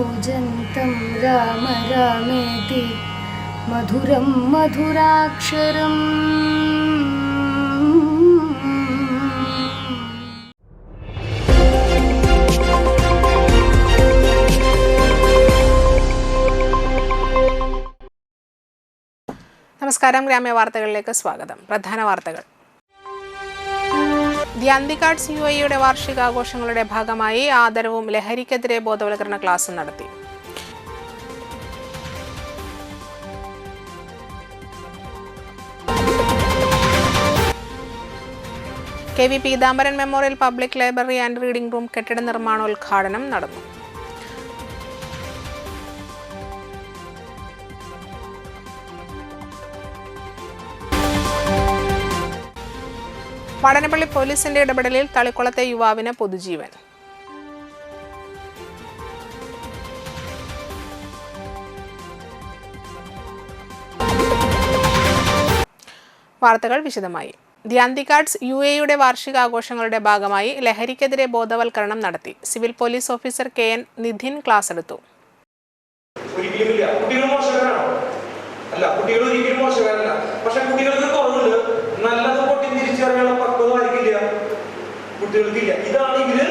കൂജന്തം രാമ രാമേതി മധുരം മധുരാക്ഷരം. നമസ്കാരം, ഗ്രാമ്യ വാർത്തകളിലേക്ക് സ്വാഗതം. പ്രധാന വാർത്തകൾ. ദി അന്തിക്കാട്സ് UAE വാർഷികാഘോഷങ്ങളുടെ ഭാഗമായി ആദരവും ലഹരിക്കെതിരെ ബോധവൽക്കരണ ക്ലാസും നടത്തി. KV Peethambaran memorial public library and reading room കെട്ടിട നിർമ്മാണോദ്ഘാടനം നടന്നു. വാടനപ്പള്ളി പോലീസിന്റെ ഇടപെടലിൽ തളിക്കുളത്തെ യുവാവിന് പൊതുജീവൻ. വാർത്തകൾ വിശദമായി. ദി അന്തിക്കാട്സ് UAE വാർഷികാഘോഷങ്ങളുടെ ഭാഗമായി ലഹരിക്കെതിരെ ബോധവൽക്കരണം നടത്തി. Civil police officer KN Nidhin class എടുത്തു. കുട്ടികൾക്കില്ല. ഇതാണ് ഇവര്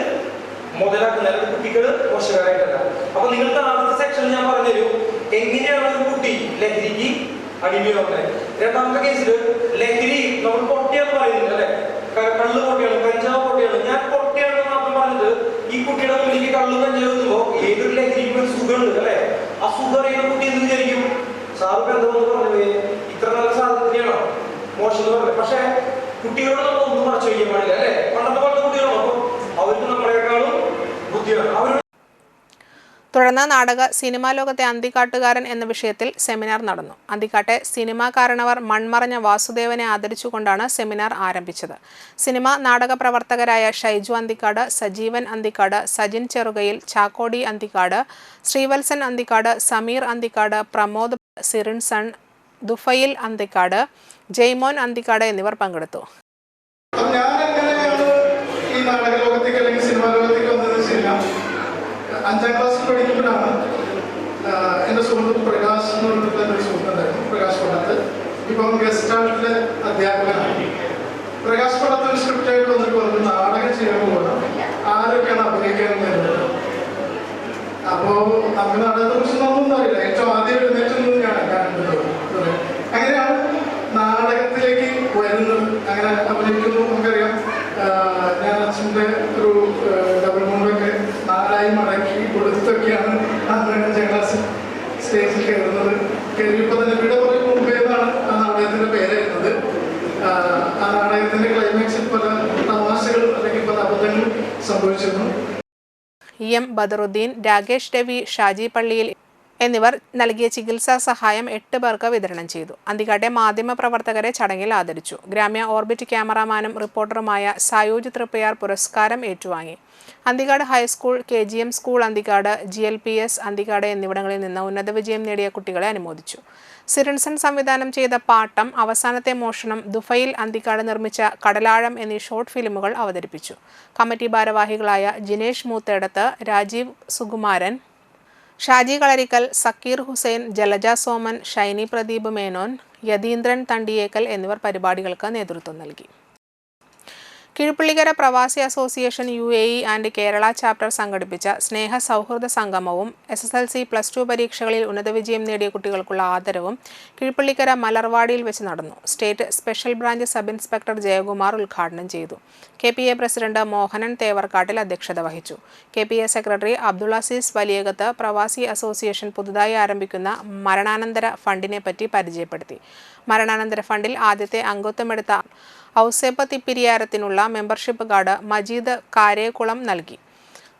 മുതലാക്കുന്നത്. കുട്ടികൾ മോശക്കാരായിട്ടല്ല. അപ്പൊ നിങ്ങൾക്ക് ആദ്യത്തെ സെക്ഷനിൽ ഞാൻ പറഞ്ഞുതരും എങ്ങനെയാണ് ഒരു കുട്ടി ലഹരിക്ക് അടിമയാവുന്നത്. രണ്ടാമത്തെ കേസിൽ ലഹരി നമ്മൾ പൊട്ടിയാന്ന് പറയുന്നില്ല അല്ലെ, കള്ള് പൊട്ടിയാണ്, കഞ്ചാവ് പൊട്ടിയാണ്. ഞാൻ പൊട്ടിയാണെന്ന് മാത്രം പറഞ്ഞിട്ട് ഈ കുട്ടിയുടെ മുന്നിലേക്ക് കള്ളു കഞ്ചാവ് എത്തുമ്പോ ഏതൊരു ലഹരിക്കും ഒരു സുഖമുണ്ട് അല്ലെ. ആ സുഖം അറിയുന്ന കുട്ടി എന്ത് വിചാരിക്കും, സാറിന് എന്താണെന്ന് പറഞ്ഞു ഇത്ര നല്ല സാധനത്തിനെയാണോ മോശം എന്ന് പറഞ്ഞത്. പക്ഷെ കുട്ടികളോട് നമ്മൾ ഒന്നും മറച്ചു വയ്ക്കാൻ പാടില്ല അല്ലെ. പണ്ടത്തെ പോലത്തെ കുട്ടികളോ അപ്പൊ അവർക്ക് നമ്മളെക്കാളും ബുദ്ധിയാണ്. തുടർന്ന് നാടക സിനിമാ ലോകത്തെ അന്തിക്കാട്ടുകാരൻ എന്ന വിഷയത്തിൽ സെമിനാർ നടന്നു. അന്തിക്കാട്ടെ സിനിമാ കാരണവർ മൺമറഞ്ഞ വാസുദേവനെ ആദരിച്ചുകൊണ്ടാണ് സെമിനാർ ആരംഭിച്ചത്. സിനിമ നാടക പ്രവർത്തകരായ ഷൈജു അന്തിക്കാട്, സജീവൻ അന്തിക്കാട്, സജിൻ ചെറുകയിൽ, ചാക്കോടി അന്തിക്കാട്, ശ്രീവത്സൻ അന്തിക്കാട്, സമീർ അന്തിക്കാട്, പ്രമോദ് സിറിൻസൺ, ദുഫയിൽ അന്തിക്കാട്, ജയ്മോൻ അന്തിക്കാട് എന്നിവർ പങ്കെടുത്തു. അഞ്ചാം ക്ലാസ്സിൽ പഠിക്കുമ്പോഴാണ് എൻ്റെ സുഹൃത്ത് പ്രകാശ് എന്ന് പറഞ്ഞിട്ടുള്ള ഒരു സുഹൃത്തുണ്ടായിരുന്നു. പ്രകാശ് പടത്ത് ഇപ്പം ഗസ്റ്റ് ആർട്ടിലെ അധ്യാപകനാണ്. പ്രകാശ് പടത്ത് ഒരു സ്ക്രിപ്റ്റായിട്ട് വന്നിട്ട് പറഞ്ഞു നാടകം ചെയ്യുമ്പോൾ ആരൊക്കെയാണ് അഭിനയിക്കാൻ വരുന്നത്. അപ്പോൾ നമുക്ക് നാടകത്തെ കുറിച്ച് ഒന്നും അറിയില്ല. ഏറ്റവും ആദ്യം എഴുന്നേറ്റുന്നത് ഞാനുള്ളത്. അങ്ങനെയാണ് നാടകത്തിലേക്ക് വരുന്നത്. അങ്ങനെ അഭിനയിക്കുന്നു. നമുക്കറിയാം ഞാൻ അച്ഛൻ്റെ ഒരു ഡബിൾ മുണ്ടൊക്കെ 4 മടക്കി കൊടുത്തൊക്കെയാണ് അഞ്ചാം ക്ലാസ് സ്റ്റേജിൽ കയറുന്നത്. കയറിയപ്പോൾ തന്നെ ഇവിടെ കുറേ മുമ്പേ എന്നാണ് ആ നാടകത്തിൻ്റെ പേരായിരുന്നത്. ആ നാടകത്തിൻ്റെ ക്ലൈമാക്സിൽ പല തമാശകൾ അല്ലെങ്കിൽ പല അബദ്ധങ്ങളും സംഭവിച്ചിരുന്നു. EM ബദറുദ്ദീൻ, രാകേഷ് രവി, ഷാജി പള്ളിയിൽ എന്നിവർ നൽകിയ ചികിത്സാ സഹായം 8 പേർക്ക് വിതരണം ചെയ്തു. അന്തിക്കാട്ടെ മാധ്യമ പ്രവർത്തകരെ ചടങ്ങിൽ ആദരിച്ചു. ഗ്രാമ്യ ഓർബിറ്റ് ക്യാമറാമാനും റിപ്പോർട്ടറുമായ സായൂജ് തൃപ്പയാർ പുരസ്കാരം ഏറ്റുവാങ്ങി. Anthikad high school, KGM school Anthikad, GLPS Anthikad എന്നിവിടങ്ങളിൽ നിന്ന് ഉന്നത വിജയം നേടിയ കുട്ടികളെ അനുമോദിച്ചു. സിറിൻസൺ സംവിധാനം ചെയ്ത പാട്ടം, അവസാനത്തെ മോഷണം, ദുഫയിൽ അന്തിക്കാട് നിർമ്മിച്ച കടലാഴം എന്നീ ഷോർട്ട് ഫിലിമുകൾ അവതരിപ്പിച്ചു. കമ്മിറ്റി ഭാരവാഹികളായ ജിനേഷ് മൂത്തേടത്ത്, രാജീവ് സുകുമാരൻ, ഷാജി കളരിക്കൽ, സക്കീർ ഹുസൈൻ, ജലജ സോമൻ, ഷൈനി പ്രദീപ് മേനോൻ, യതീന്ദ്രൻ തണ്ടിയേക്കൽ എന്നിവർ പരിപാടികൾക്ക് നേതൃത്വം നൽകി. കിഴുപ്പള്ളിക്കര പ്രവാസി association UAE and Kerala chapter സംഘടിപ്പിച്ച സ്നേഹ സൗഹൃദ സംഗമവും SSLC +2 പരീക്ഷകളിൽ ഉന്നത വിജയം നേടിയ കുട്ടികൾക്കുള്ള ആദരവും കിഴുപ്പള്ളിക്കര മലർവാടിയിൽ വെച്ച് നടന്നു. State special branch sub inspector Jayakumar ഉദ്ഘാടനം ചെയ്തു. KPA പ്രസിഡന്റ് മോഹനൻ തേവർക്കാട്ടിൽ അധ്യക്ഷത വഹിച്ചു. KPA സെക്രട്ടറി അബ്ദുൾ അസീസ് വലിയകത്ത് പ്രവാസി അസോസിയേഷൻ പുതുതായി ആരംഭിക്കുന്ന മരണാനന്തര ഫണ്ടിനെ പറ്റി പരിചയപ്പെടുത്തി. മരണാനന്തര ഫണ്ടിൽ ആദ്യത്തെ അംഗത്വമെടുത്ത ഔസേപ്പ് തിപ്പിരിയാരത്തിനുള്ള മെമ്പർഷിപ്പ് കാർഡ് മജീദ് കാരേക്കുളം നൽകി.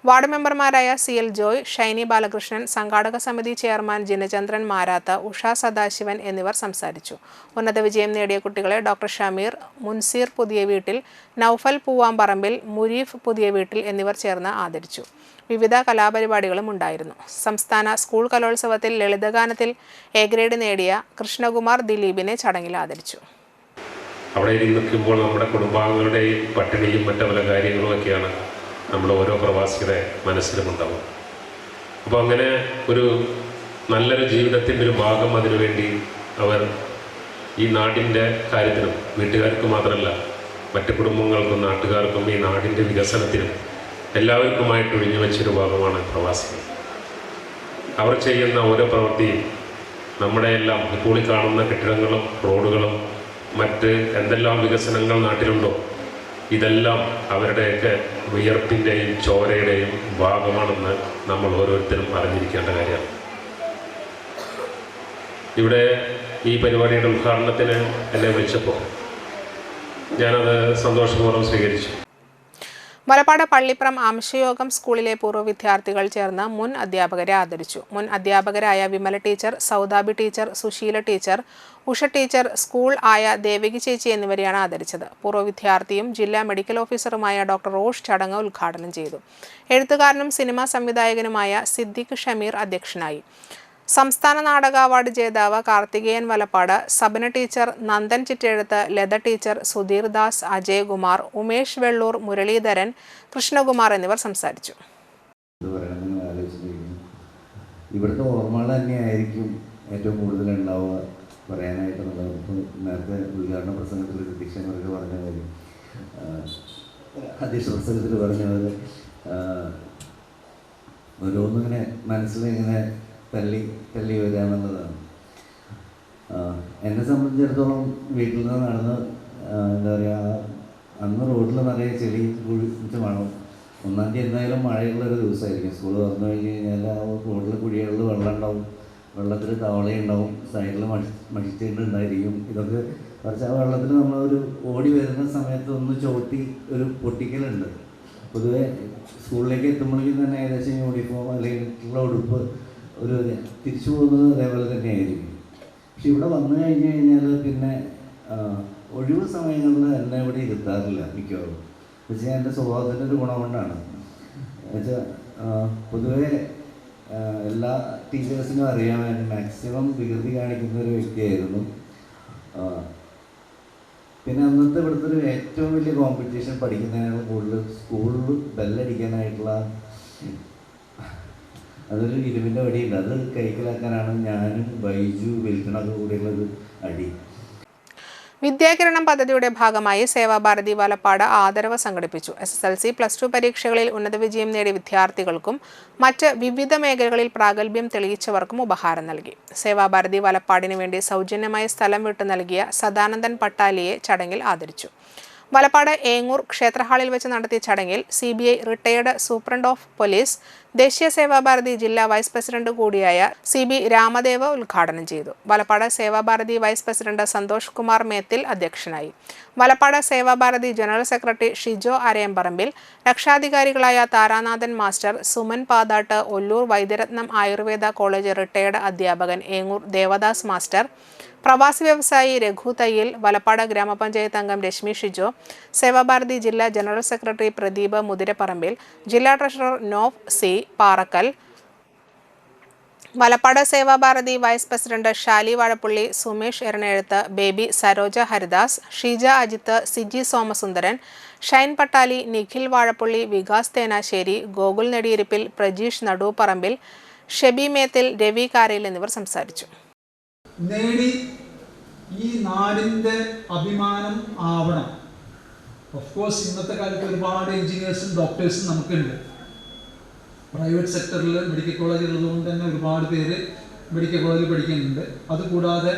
വാർഡ് മെമ്പർമാരായ CL ജോയ്, ഷൈനി ബാലകൃഷ്ണൻ, സംഘാടക സമിതി ചെയർമാൻ ജിനചന്ദ്രൻ മാരാത്ത്, ഉഷ സദാശിവൻ എന്നിവർ സംസാരിച്ചു. ഉന്നത വിജയം നേടിയ കുട്ടികളെ ഡോക്ടർ ഷമീർ, മുൻസീർ പുതിയ വീട്ടിൽ, നൌഫൽ പൂവാമ്പറമ്പിൽ, മുരീഫ് പുതിയ വീട്ടിൽ എന്നിവർ ചേർന്ന് ആദരിച്ചു. വിവിധ കലാപരിപാടികളും ഉണ്ടായിരുന്നു. സംസ്ഥാന സ്കൂൾ കലോത്സവത്തിൽ ലളിതഗാനത്തിൽ A ഗ്രേഡ് നേടിയ കൃഷ്ണകുമാർ ദിലീപിനെ ചടങ്ങിൽ ആദരിച്ചു. അവിടെ നിൽക്കുമ്പോൾ നമ്മുടെ കുടുംബാംഗങ്ങളുടെ പട്ടിണിയും മറ്റു പല കാര്യങ്ങളുമൊക്കെയാണ് നമ്മുടെ ഓരോ പ്രവാസിയുടെ മനസ്സിലുമുണ്ടാവും. അപ്പോൾ അങ്ങനെ ഒരു നല്ലൊരു ജീവിതത്തിൻ്റെ ഒരു ഭാഗം അതിനുവേണ്ടി അവർ ഈ നാടിൻ്റെ കാര്യത്തിനും വീട്ടുകാർക്ക് മാത്രമല്ല മറ്റ് കുടുംബങ്ങൾക്കും നാട്ടുകാർക്കും ഈ നാടിൻ്റെ വികസനത്തിനും എല്ലാവർക്കുമായിട്ട് ഒഴിഞ്ഞു വെച്ചൊരു ഭാഗമാണ് പ്രവാസികൾ. അവർ ചെയ്യുന്ന ഓരോ പ്രവൃത്തിയും നമ്മുടെ എല്ലാം ഇപ്പോൾ കാണുന്ന കെട്ടിടങ്ങളും റോഡുകളും മറ്റ് എന്തെല്ലാം വികസനങ്ങൾ നാട്ടിലുണ്ടോ ഇതെല്ലാം അവരുടെയൊക്കെ വിയർപ്പിൻ്റെയും ചോരയുടെയും ഭാഗമാണെന്ന് നമ്മൾ ഓരോരുത്തരും അറിഞ്ഞിരിക്കേണ്ട കാര്യമാണ്. ഇവിടെ ഈ പരിപാടിയുടെ ഉദ്ഘാടനത്തിന് എന്നെ വിളിച്ചപ്പോൾ ഞാനത് സന്തോഷപൂർവ്വം സ്വീകരിച്ചു. വലപ്പാട് പള്ളിപ്പുറം ആംശയോഗം സ്കൂളിലെ പൂർവ്വ വിദ്യാർത്ഥികൾ ചേർന്ന് മുൻ അധ്യാപകരെ ആദരിച്ചു. മുൻ അധ്യാപകരായ Vimala teacher, Saudabi teacher, Susheela teacher, Usha teacher, school ആയ ദേവകി ചേച്ചി എന്നിവരെയാണ് ആദരിച്ചത്. പൂർവ്വ വിദ്യാർത്ഥിയും ജില്ലാ മെഡിക്കൽ ഓഫീസറുമായ ഡോക്ടർ റോഷ് ചടങ്ങ് ഉദ്ഘാടനം ചെയ്തു. എഴുത്തുകാരനും സിനിമാ സംവിധായകനുമായ സിദ്ദിഖ് ഷമീർ അധ്യക്ഷനായി. സംസ്ഥാന നാടക അവാർഡ് ജേതാവ് കാർത്തികേയൻ വലപ്പാട്, സബന ടീച്ചർ, നന്ദൻ ചിറ്റെഴുത്ത്, ലത ടീച്ചർ, സുധീർ ദാസ്, അജയകുമാർ, ഉമേഷ് വെള്ളൂർ, മുരളീധരൻ, കൃഷ്ണകുമാർ എന്നിവർ സംസാരിച്ചു. ഇവിടുത്തെ ഓർമ്മകൾ തന്നെയായിരിക്കും ഏറ്റവും കൂടുതൽ ഉണ്ടാവുക പറയാനായിട്ടുള്ളത്. നേരത്തെ ഉദ്ഘാടന പ്രസംഗത്തിൽ അധ്യക്ഷന്മാർക്ക് പറഞ്ഞ കാര്യം, അധ്യക്ഷ പ്രസംഗത്തിൽ പറഞ്ഞത് ഓരോന്നിങ്ങനെ മനസ്സിലിങ്ങനെ തള്ളി വരാമെന്നുള്ളതാണ്. എന്നെ സംബന്ധിച്ചിടത്തോളം വീട്ടിൽ നിന്ന് നടന്ന് എന്താ പറയുക, അന്ന് റോഡിൽ നിറയെ ചെളി കുഴിച്ച് വേണം. 1-ാം തീയതി എന്തായാലും മഴയുള്ളൊരു ദിവസമായിരിക്കും. സ്കൂൾ തുറന്നു കഴിഞ്ഞ് കഴിഞ്ഞാൽ ആ റോഡിൽ കുഴികളിൽ വെള്ളം ഉണ്ടാവും, വെള്ളത്തിൽ തവളയുണ്ടാവും, സൈഡിൽ മഷിച്ചിട്ടുണ്ടായിരിക്കും. ഇതൊക്കെ കുറച്ച് ആ വെള്ളത്തിൽ നമ്മളൊരു ഓടി വരുന്ന സമയത്ത് ഒന്ന് ചോട്ടി ഒരു പൊട്ടിക്കലുണ്ട്. പൊതുവെ സ്കൂളിലേക്ക് എത്തുമ്പോഴേക്കും തന്നെ ഏകദേശം യൂണിഫോം അല്ലെങ്കിൽ ഉടുപ്പ് ഒരു തിരിച്ചു പോകുന്നത് അതേപോലെ തന്നെയായിരിക്കും. പക്ഷെ ഇവിടെ വന്നു കഴിഞ്ഞ് കഴിഞ്ഞാൽ പിന്നെ ഒഴിവ് സമയങ്ങളിൽ എന്നെ ഇവിടെ ഇരുത്താറില്ല മിക്കവാറും. പക്ഷേ എൻ്റെ സ്വഭാവത്തിൻ്റെ ഒരു ഗുണം കൊണ്ടാണ്. എന്നുവെച്ചാൽ പൊതുവെ എല്ലാ ടീച്ചേഴ്സിനും അറിയാൻ വേണ്ടി മാക്സിമം വികൃതി കാണിക്കുന്ന ഒരു വ്യക്തിയായിരുന്നു. പിന്നെ അന്നത്തെ ഇവിടുത്തെ ഒരു ഏറ്റവും വലിയ കോമ്പറ്റീഷൻ പഠിക്കുന്നതിനേക്കാൾ കൂടുതൽ സ്കൂളിൽ ബെല്ലടിക്കാനായിട്ടുള്ള അതൊരു ഇരുവിൻ്റെ വടിയുണ്ട്. അത് കൈക്കലാക്കാനാണ് ഞാനും ബൈജു വെൽക്കണൊക്കെ കൂടിയുള്ളൊരു അടി. വിദ്യാകിരണം പദ്ധതിയുടെ ഭാഗമായി സേവാഭാരതി വലപ്പാട് ആദരവ് സംഘടിപ്പിച്ചു. SSLC, +2 പരീക്ഷകളിൽ ഉന്നത വിജയം നേടിയ വിദ്യാർത്ഥികൾക്കും മറ്റ് വിവിധ മേഖലകളിൽ പ്രാഗൽഭ്യം തെളിയിച്ചവർക്കും ഉപഹാരം നൽകി. സേവാഭാരതി വലപ്പാടിന് വേണ്ടി സൗജന്യമായി സ്ഥലം വിട്ടു നൽകിയ സദാനന്ദൻ പട്ടാലിയെ ചടങ്ങിൽ ആദരിച്ചു. വലപ്പാട് ഏങ്ങൂർ ക്ഷേത്ര ഹാളിൽ വെച്ച് നടത്തിയ ചടങ്ങിൽ CBI retired superintendent of police, ദേശീയ സേവാഭാരതി ജില്ലാ വൈസ് പ്രസിഡന്റ് കൂടിയായ CB രാമദേവ് ഉദ്ഘാടനം ചെയ്തു. വലപ്പാട് സേവാഭാരതി വൈസ് പ്രസിഡന്റ് സന്തോഷ് കുമാർ മേത്തിൽ അധ്യക്ഷനായി. വലപ്പാട് സേവാഭാരതി ജനറൽ സെക്രട്ടറി ഷിജോ അരയമ്പറമ്പിൽ, രക്ഷാധികാരികളായ Tharanathan master, Suman Pathatt, Ollur Vaidyaratnam Ayurveda college retired അധ്യാപകൻ ഏങ്ങൂർ ദേവദാസ് മാസ്റ്റർ, പ്രവാസി വ്യവസായി രഘു തയ്യിൽ, വലപ്പാട് ഗ്രാമപഞ്ചായത്ത് അംഗം രശ്മി ഷിജോ, സേവാഭാരതി ജില്ലാ ജനറൽ സെക്രട്ടറി പ്രദീപ് മുതിരപ്പറമ്പിൽ, ജില്ലാ treasurer Nof C Parakkal, Valappad Sevabharati vice president Shali Vazhappally, Sumesh Eranezhuth, Baby Saroja Haridas, Sheeja Ajith, Siji Somasundaran, Shine Pattali, Nikhil Vazhappally, Vikas Thenasseri, Gokul Nediyirippil, Prajeesh Naduparambil, Shebi Methil, Ravi Karayil എന്നിവർ സംസാരിച്ചു. നേടി ഈ നാടിൻ്റെ അഭിമാനം ആവണം. ഓഫ് കോഴ്സ് ഇന്നത്തെ കാലത്ത് ഒരുപാട് എൻജിനീയേഴ്സും ഡോക്ടേഴ്സും നമുക്കുണ്ട്. പ്രൈവറ്റ് സെക്ടറിൽ മെഡിക്കൽ കോളേജ് ഉള്ളതുകൊണ്ട് തന്നെ ഒരുപാട് പേര് മെഡിക്കൽ കോളേജിൽ പഠിക്കുന്നുണ്ട്. അതുകൂടാതെ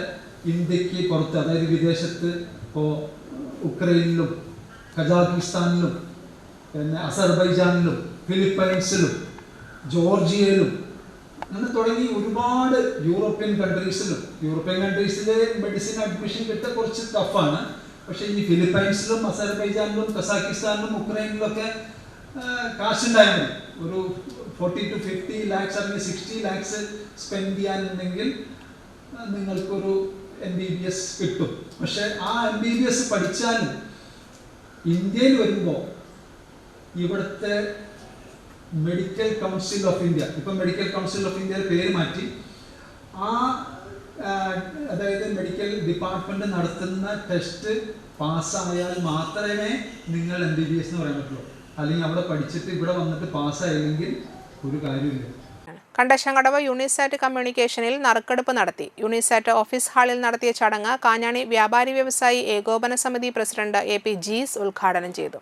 ഇന്ത്യക്ക് പുറത്ത്, അതായത് വിദേശത്ത്, ഇപ്പോൾ ഉക്രൈനിലും കജാക്കിസ്ഥാനിലും പിന്നെ അസർബൈജാനിലും ഫിലിപ്പൈൻസിലും ജോർജിയയിലും അങ്ങനെ തുടങ്ങി ഒരുപാട് യൂറോപ്യൻ കൺട്രീസിൽ മെഡിസിൻ അഡ്മിഷൻ കിട്ടാൻ കുറച്ച് ടഫാണ്. പക്ഷേ ഈ ഫിലിപ്പൈൻസിലും അസർബൈജാനിലും കസാക്കിസ്ഥാനിലും ഉക്രൈനിലൊക്കെ കാശുണ്ടായാൽ മതി. ഒരു 40 to 50 lakhs അല്ലെങ്കിൽ 60 lakhs സ്പെൻഡ് ചെയ്യാനുണ്ടെങ്കിൽ നിങ്ങൾക്കൊരു MBBS കിട്ടും. പക്ഷെ ആ MBBS പഠിച്ചാലും ഇന്ത്യയിൽ വരുമ്പോൾ ഇവിടുത്തെ മെഡിക്കൽ കൗൺസിൽ ഓഫ് ഇന്ത്യ, ഇപ്പം മെഡിക്കൽ കൗൺസിൽ ഓഫ് ഇന്ത്യയുടെ പേര് മാറ്റി, അതായത് മെഡിക്കൽ ഡിപ്പാർട്ട്മെന്റ് നടത്തുന്ന ടെസ്റ്റ് പാസ്സായാൽ മാത്രമേ നിങ്ങൾ MBBS എന്ന് പറയാൻ പറ്റുള്ളൂ. അല്ലെങ്കിൽ അവിടെ പഠിച്ചിട്ട് ഇവിടെ വന്നിട്ട് പാസ്സായില്ലെങ്കിൽ ഒരു കാര്യമില്ല. കണ്ടശങ്കടവ് യൂണിസാറ്റ് കമ്മ്യൂണിക്കേഷനിൽ നറുക്കെടുപ്പ് നടത്തി. യൂണിസാറ്റ് ഓഫീസ് ഹാളിൽ നടത്തിയ ചടങ്ങ് കാഞ്ഞാണി വ്യാപാരി വ്യവസായി ഏകോപന സമിതി പ്രസിഡന്റ് AP ജീസ് ഉദ്ഘാടനം ചെയ്തു.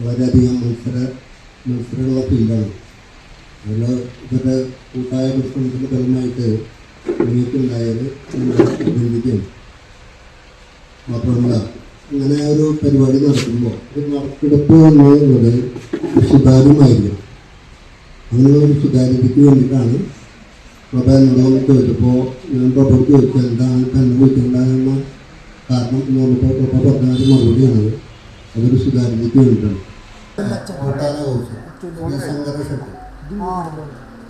വളരെയധികം മത്സരമുള്ള ഫീൽഡാണ്. അതിൽ ഇവരുടെ കൂട്ടായ പരിശ്രമത്തിൻ്റെ ഫലമായിട്ട് എനിക്കുണ്ടായത് അഭിനന്ദിക്കും. മാത്രമല്ല അങ്ങനെ ഒരു പരിപാടി നടത്തുമ്പോൾ ഒരു നറുക്കെടുപ്പ് എന്നുള്ളത് സുതാര്യമായിരിക്കണം. അങ്ങനെയുള്ളൊരു സുതാര്യതയ്ക്ക് വേണ്ടിയിട്ടാണ് പ്രഭ എന്നോട് ചോദിച്ചപ്പോൾ ഞാൻ പ്രഭയോട് ചോദിച്ചത് എന്താണ് അനുഭവിക്കേണ്ടതെന്ന കാരണം എന്ന് പറഞ്ഞപ്പോൾ പ്രഭ പറഞ്ഞൊരു മറുപടിയാണത്. അതൊരു സുതാര്യതയ്ക്ക് വേണ്ടിയിട്ടാണ്. സംഘർഷം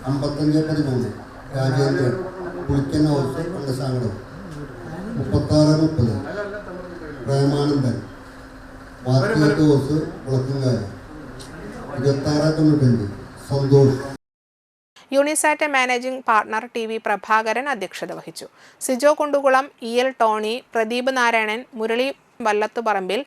55-13 രാജേന്ദ്രൻ പുളിക്കൻ ഹൗസ് കണ്ടശാങ്കടവ് 36-30 പ്രേമാനന്ദൻ വാർത്തകത്ത് house Vilakkumkaran 26-95 Santhosh. Unisat managing partner TV Prabhakaran അധ്യക്ഷത വഹിച്ചു. സിജോ കുണ്ടുകുളം, EL ടോണി, പ്രദീപ് നാരായണൻ, മുരളി വല്ലത്തുപറമ്പിൽ,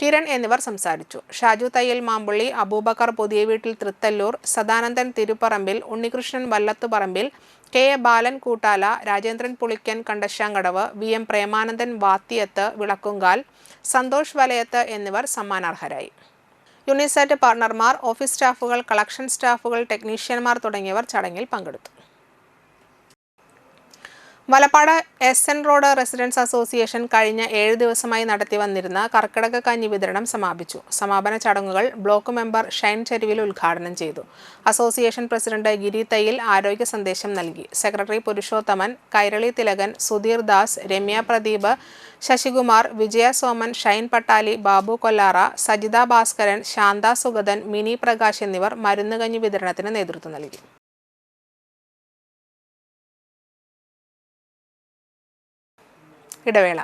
കിരൺ എന്നിവർ സംസാരിച്ചു. ഷാജു തയ്യൽ മാമ്പുള്ളി, അബൂബക്കർ പുതിയ വീട്ടിൽ തൃത്തല്ലൂർ, സദാനന്ദൻ തിരുപ്പറമ്പിൽ, ഉണ്ണികൃഷ്ണൻ വല്ലത്തുപറമ്പിൽ, KA ബാലൻ കൂട്ടാല, രാജേന്ദ്രൻ പുളിക്കൻ കണ്ടശാങ്കടവ്, VM പ്രേമാനന്ദൻ വാത്തിയത്ത് വിളക്കുങ്കാൽ, സന്തോഷ് വലയത്ത് എന്നിവർ സമ്മാനാർഹരായി. യൂണിസാറ്റ് പാർട്ണർമാർ, ഓഫീസ് സ്റ്റാഫുകൾ, കളക്ഷൻ സ്റ്റാഫുകൾ, ടെക്നീഷ്യന്മാർ തുടങ്ങിയവർ ചടങ്ങിൽ പങ്കെടുത്തു. Valappad SN road residents association കഴിഞ്ഞ 7 ദിവസമായി നടത്തി വന്നിരുന്ന കർക്കിടക കഞ്ഞി വിതരണം സമാപിച്ചു. സമാപന ചടങ്ങുകൾ ബ്ലോക്ക് മെമ്പർ ഷൈൻ ചെരുവിൽ ഉദ്ഘാടനം ചെയ്തു. അസോസിയേഷൻ പ്രസിഡന്റ് ഗിരി തയ്യിൽ ആരോഗ്യ സന്ദേശം നൽകി. സെക്രട്ടറി പുരുഷോത്തമൻ, കൈരളി തിലകൻ, സുധീർ ദാസ്, രമ്യ പ്രദീപ്, ശശികുമാർ, വിജയ സോമൻ, ഷൈൻ പട്ടാലി, ബാബു കൊല്ലാറ, സജിത ഭാസ്കരൻ, ശാന്ത സുഗതൻ, മിനി പ്രകാശ് എന്നിവർ മരുന്നുകഞ്ഞി വിതരണത്തിന് നേതൃത്വം നൽകി. ഇടവേള.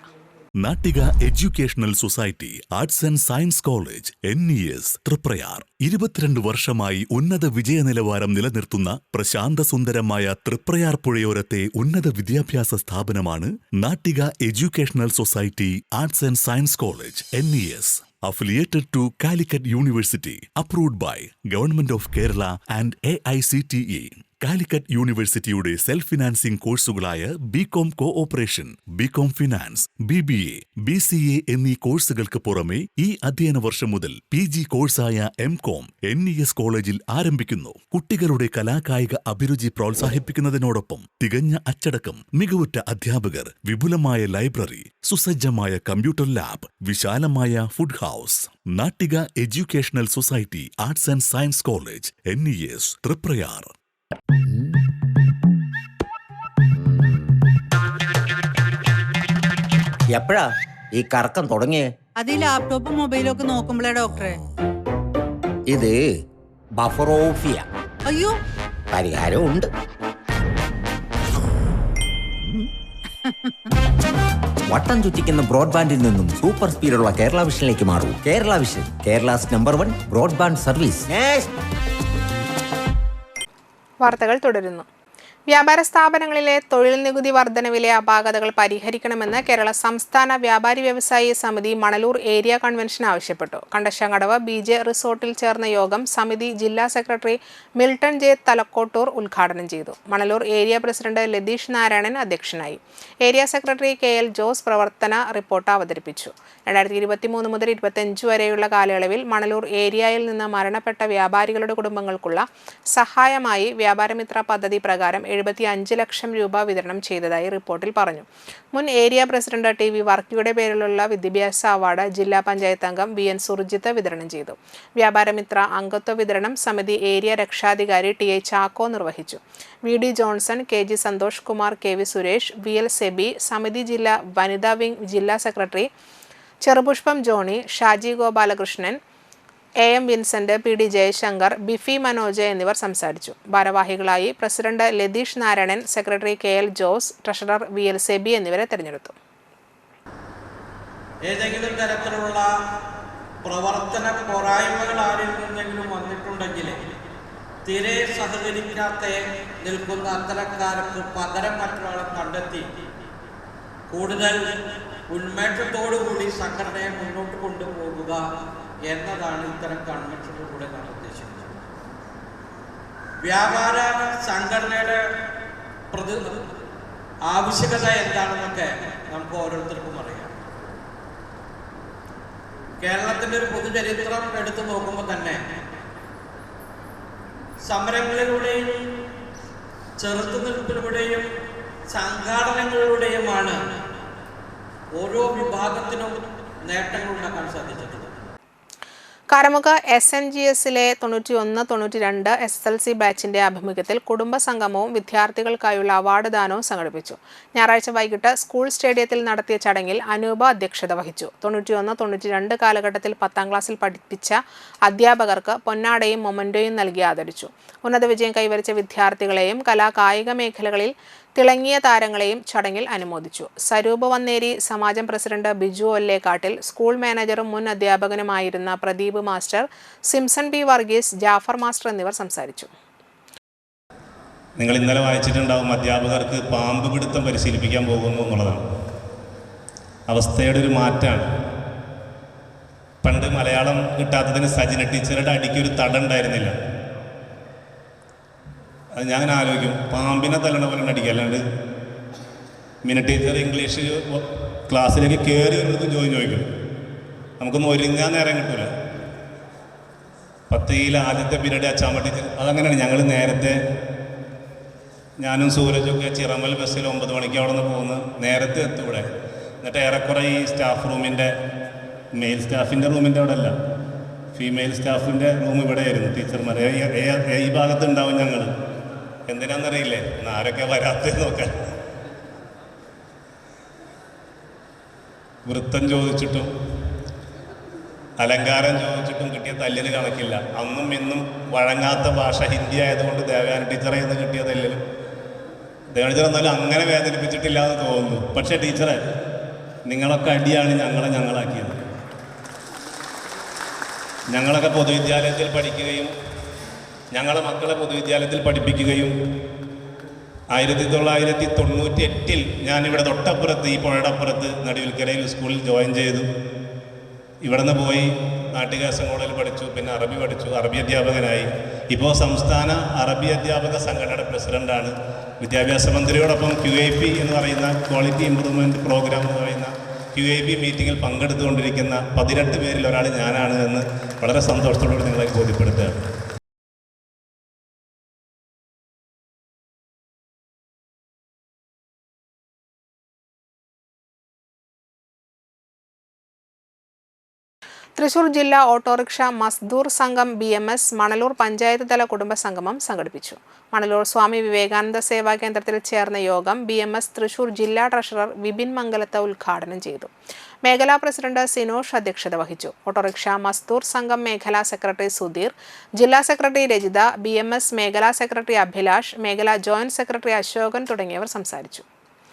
Nattika educational society arts and science college NES Triprayar 22 വർഷമായി ഉന്നത വിജയ നിലവാരം നിലനിർത്തുന്ന പ്രശാന്തസുന്ദരമായ തൃപ്രയാർ പുഴയോരത്തെ ഉന്നത വിദ്യാഭ്യാസ സ്ഥാപനമാണ് Nattika educational society arts and science college NES. Affiliated to Calicut University, approved by Government of Kerala and AICTE. Calicut യൂണിവേഴ്സിറ്റിയുടെ സെൽഫ് ഫിനാൻസിംഗ് കോഴ്സുകളായ BCom cooperation, BCom finance, BBA, BCA എന്നീ കോഴ്സുകൾക്ക് പുറമെ ഈ അധ്യയന വർഷം മുതൽ PG കോഴ്സായ MCom NES കോളേജിൽ ആരംഭിക്കുന്നു. കുട്ടികളുടെ കലാകായിക അഭിരുചി പ്രോത്സാഹിപ്പിക്കുന്നതിനോടൊപ്പം തികഞ്ഞ അച്ചടക്കം, മികവുറ്റ അധ്യാപകർ, വിപുലമായ ലൈബ്രറി, സുസജ്ജമായ കമ്പ്യൂട്ടർ ലാബ്, വിശാലമായ food house. Nattika educational society arts and science college NES Triprayar. എപ്പോഴാ ഈ കറക്കം തുടങ്ങിയേ? അത് ഈ ലാപ്ടോപ്പും മൊബൈലും ഒക്കെ നോക്കുമ്പോഴേ ഡോക്ടറെ. ഇത് ബഫറോഫിയ. അയ്യോ, പരിഹാരം ഉണ്ട്. വട്ടം ചുറ്റിക്കുന്ന ബ്രോഡ്ബാൻഡിൽ നിന്നും സൂപ്പർ സ്പീഡുള്ള കേരള വിഷനിലേക്ക് മാറൂ. Kerala vision, Kerala's number 1 broadband service. വാർത്തകൾ തുടരുന്നു. വ്യാപാര സ്ഥാപനങ്ങളിലെ തൊഴിൽ നികുതി വർധനവിലെ അപാകതകൾ പരിഹരിക്കണമെന്ന് കേരള സംസ്ഥാന വ്യാപാരി വ്യവസായി സമിതി മണലൂർ ഏരിയ കൺവെൻഷൻ ആവശ്യപ്പെട്ടു. കണ്ടശങ്കടവ് BJ റിസോർട്ടിൽ ചേർന്ന യോഗം സമിതി ജില്ലാ സെക്രട്ടറി മിൽട്ടൺ J തലക്കോട്ടൂർ ഉദ്ഘാടനം ചെയ്തു. മണലൂർ ഏരിയ പ്രസിഡന്റ് ലതീഷ് നാരായണൻ അധ്യക്ഷനായി. ഏരിയ സെക്രട്ടറി KL ജോസ് പ്രവർത്തന റിപ്പോർട്ട് അവതരിപ്പിച്ചു. 2023 മുതൽ 25 വരെയുള്ള കാലയളവിൽ മണലൂർ ഏരിയയിൽ നിന്ന് മരണപ്പെട്ട വ്യാപാരികളുടെ കുടുംബങ്ങൾക്കുള്ള സഹായമായി വ്യാപാരമിത്ര പദ്ധതി പ്രകാരം 75 ലക്ഷം രൂപ വിതരണം ചെയ്തതായി റിപ്പോർട്ടിൽ പറഞ്ഞു. മുൻ ഏരിയ പ്രസിഡന്റ് TV വർക്കിയുടെ പേരിലുള്ള വിദ്യാഭ്യാസ അവാർഡ് ജില്ലാ പഞ്ചായത്ത് അംഗം VN സുർജിത്ത് വിതരണം ചെയ്തു. വ്യാപാരമിത്ര അംഗത്വ വിതരണം സമിതി ഏരിയ രക്ഷാധികാരി TI ചാക്കോ നിർവഹിച്ചു. VD Johnson, KG Santhosh Kumar, KV Suresh, VL Sebi, സമിതി ജില്ലാ വനിതാ വിംഗ് ജില്ലാ secretary Cherupushpam Johny, Shaji Gopalakrishnan, AM Vincent, PD Jayashankar, Bifi Manoj എന്നിവർ സംസാരിച്ചു. ഭാരവാഹികളായി president Latheesh Narayanan, secretary KL Jose, treasurer VL Sebi എന്നിവരെ തെരഞ്ഞെടുത്തു. ഏതെങ്കിലും തരത്തിലുള്ള പ്രവർത്തന പോരായ്മകൾ ആരിൽ നിന്നെങ്കിലും വന്നിട്ടുണ്ടെങ്കിൽ തീരെ സഹകരിക്കാത്ത നിൽക്കുന്ന അത്തരക്കാർക്ക് പകരം മറ്റൊരാളെ കണ്ടെത്തി കൂടുതൽ ഉന്മേഷത്തോടുകൂടി സംഘടനയെ മുന്നോട്ട് കൊണ്ടുപോകുക എന്നതാണ് ഇത്തരം കൺവെൻഷനിലൂടെ നാം ഉദ്ദേശിക്കുന്നത്. വ്യാപാര സംഘടനയുടെ ആവശ്യകത എന്താണെന്നൊക്കെ നമുക്ക് ഓരോരുത്തർക്കും അറിയാം. കേരളത്തിൻ്റെ ഒരു പൊതുചരിത്രം എടുത്തു നോക്കുമ്പോൾ തന്നെ സമരങ്ങളിലൂടെയും ചെറുത്തുനിൽപ്പിലൂടെയും സംഘാടനങ്ങളിലൂടെയുമാണ് ഓരോ വിഭാഗത്തിനും നേട്ടങ്ങൾ ഉണ്ടാക്കാൻ സാധിച്ചിട്ടുണ്ട്. കാരമുക SNGSലെ 91-92 SSLC ബാച്ചിന്റെ ആഭിമുഖ്യത്തിൽ കുടുംബ സംഗമവും വിദ്യാർത്ഥികൾക്കായുള്ള അവാർഡ് ദാനവും സംഘടിപ്പിച്ചു. ഞായറാഴ്ച വൈകിട്ട് സ്കൂൾ സ്റ്റേഡിയത്തിൽ നടത്തിയ ചടങ്ങിൽ അനൂപ അധ്യക്ഷത വഹിച്ചു. 91-92 കാലഘട്ടത്തിൽ 10ാം ക്ലാസ്സിൽ പഠിപ്പിച്ച അധ്യാപകർക്ക് പൊന്നാടയും മൊമന്റോയും നൽകി ആദരിച്ചു. ഉന്നത വിജയം കൈവരിച്ച വിദ്യാർത്ഥികളെയും കലാകായിക മേഖലകളിൽ തിളങ്ങിയ താരങ്ങളെയും ചടങ്ങിൽ അനുമോദിച്ചു. സരൂപ് വന്നേരി സമാജം പ്രസിഡന്റ് ബിജു ഒല്ലേക്കാട്ടിൽ, സ്കൂൾ മാനേജറും മുൻ അധ്യാപകനുമായിരുന്ന Pradeep master, Simson P Varghese, Jafar master എന്നിവർ സംസാരിച്ചു. നിങ്ങൾ ഇന്നലെ വായിച്ചിട്ടുണ്ടാവും, അധ്യാപകർക്ക് പാമ്പ് പിടുത്തം പരിശീലിപ്പിക്കാൻ പോകുന്നു എന്നുള്ളതാണ്. അവസ്ഥയുടെ ഒരു മാറ്റമാണ്. പണ്ട് മലയാളം കിട്ടാത്തതിന് സജിന ടീച്ചറുടെ അടിക്കൊരു തടമുണ്ടായിരുന്നില്ല. അത് ഞാൻ ആലോചിക്കും, പാമ്പിനെ തല്ലണ പോലെ അടിക്കുക. അല്ലാണ്ട് മിന ടീച്ചർ ഇംഗ്ലീഷ് ക്ലാസ്സിലേക്ക് കയറി വരുന്നത് ചോദിക്കും. നമുക്കൊന്നും ഒരുങ്ങാൻ നേരം കിട്ടൂല. 10ൽ ആദ്യത്തെ പീരീഡ് അച്ചാമ്മ ടീച്ചർ അതങ്ങനെയാണ്. ഞങ്ങൾ നേരത്തെ ഞാനും സൂരജൊക്കെ ചിറമൽ ബസ്സിൽ 9 മണിക്ക് അവിടെ നിന്ന് പോകുന്നു. നേരത്തെ എത്തും ഇവിടെ. എന്നിട്ട് ഏറെക്കുറെ ഈ സ്റ്റാഫ് റൂമിൻ്റെ മെയിൽ സ്റ്റാഫിൻ്റെ റൂമിൻ്റെ അവിടെ അല്ല, ഫീമെയിൽ സ്റ്റാഫിൻ്റെ റൂം ഇവിടെ ആയിരുന്നു. ടീച്ചർമാർ ഈ ഭാഗത്തുണ്ടാവും. ഞങ്ങൾ എന്തിനാണെന്നറിയില്ലേ, ആരൊക്കെ വരാത്തത് നോക്കാൻ. വൃത്തം ചോദിച്ചിട്ടും അലങ്കാരം ചോദിച്ചിട്ടും കിട്ടിയ തല്ലിന് കണക്കില്ല. അന്നും ഇന്നും വഴങ്ങാത്ത ഭാഷ ഹിന്ദി ആയതുകൊണ്ട് ദേവയാനി ടീച്ചറെ നിന്ന് കിട്ടിയ തല്ലിലും ദേവയാനി ടീച്ചർ എന്നാലും അങ്ങനെ വേദനിപ്പിച്ചിട്ടില്ല എന്ന് തോന്നുന്നു. പക്ഷേ ടീച്ചറെ, നിങ്ങളൊക്കെ അടിയാണ് ഞങ്ങളാക്കിയത്. ഞങ്ങളൊക്കെ പൊതുവിദ്യാലയത്തിൽ പഠിക്കുകയും ഞങ്ങളെ മക്കളെ പൊതുവിദ്യാലയത്തിൽ പഠിപ്പിക്കുകയും 1998 ഞാനിവിടെ തൊട്ടപ്പുറത്ത് ഈ പുഴയുടെ അപ്പുറത്ത് നടുവിൽക്കരയിൽ സ്കൂളിൽ ജോയിൻ ചെയ്തു. ഇവിടെ നിന്ന് പോയി നാട്ടികാസം കോളേജിൽ പഠിച്ചു. പിന്നെ അറബി പഠിച്ചു, അറബി അധ്യാപകനായി. ഇപ്പോൾ സംസ്ഥാന അറബി അധ്യാപക സംഘടനയുടെ പ്രസിഡൻ്റാണ്. വിദ്യാഭ്യാസ മന്ത്രിയോടൊപ്പം QIP എന്ന് പറയുന്ന ക്വാളിറ്റി ഇംപ്രൂവ്മെൻറ്റ് പ്രോഗ്രാം എന്ന് പറയുന്ന QIP മീറ്റിങ്ങിൽ പങ്കെടുത്തുകൊണ്ടിരിക്കുന്ന 18 പേരിൽ ഒരാൾ ഞാനാണ് എന്ന് വളരെ സന്തോഷത്തോടെ നിങ്ങളെ ബോധ്യപ്പെടുത്തുകയാണ്. തൃശൂർ ജില്ലാ ഓട്ടോറിക്ഷ മസ്ദൂർ സംഘം BMS മണലൂർ പഞ്ചായത്ത് തല കുടുംബ സംഗമം സംഘടിപ്പിച്ചു. മണലൂർ സ്വാമി വിവേകാനന്ദ സേവാ കേന്ദ്രത്തിൽ ചേർന്ന യോഗം BMS തൃശൂർ ജില്ലാ ട്രഷറർ വിപിൻ മംഗലത്ത് ഉദ്ഘാടനം ചെയ്തു. മേഖലാ പ്രസിഡന്റ് സിനോഷ് അധ്യക്ഷത വഹിച്ചു. ഓട്ടോറിക്ഷ മസ്ദൂർ സംഘം മേഖലാ സെക്രട്ടറി സുധീർ, ജില്ലാ സെക്രട്ടറി രജിത, BMS മേഖലാ സെക്രട്ടറി അഭിലാഷ്, മേഖലാ ജോയിന്റ് സെക്രട്ടറി അശോകൻ തുടങ്ങിയവർ സംസാരിച്ചു.